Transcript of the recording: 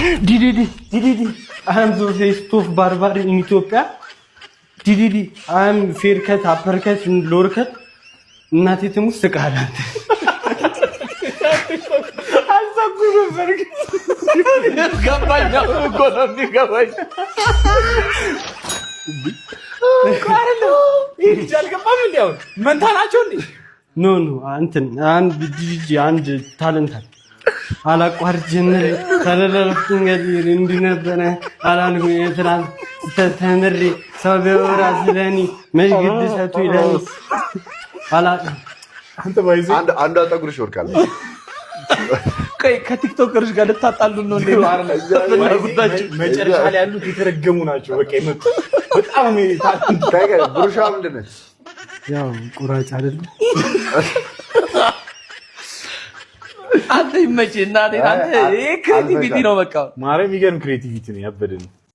Didi. I am the face of barbar in Ethiopia. Didi. I am fair cut, upper cut, and lower cut. Not it was the garland. I'm so good. No, and talent. አላቋርጅን ተለለፍኝ እንግዲህ እንደነበረ አላልኩ የትራን ተተምሪ ሰበራ ስለኒ መስጊድ ሰቱ ይላል አላ አንተ ባይዚ አንድ አጠጉርሽ ወርቃለ ከቲክቶከርስ ጋር ልታጣሉ ነው እንዴ? መጨረሻ ላይ ያሉት የተረገሙ ናቸው። በቃ ይመጡ በጣም ታይገ ብሩሻ ምንድን ነች? ያው ቁራጭ አይደል? አንተ ይመችህ እናቴ። አንተ ክሬቲቪቲ ነው በቃ ማርያም ይገርም ክሬቲቪቲ ነው ያበደን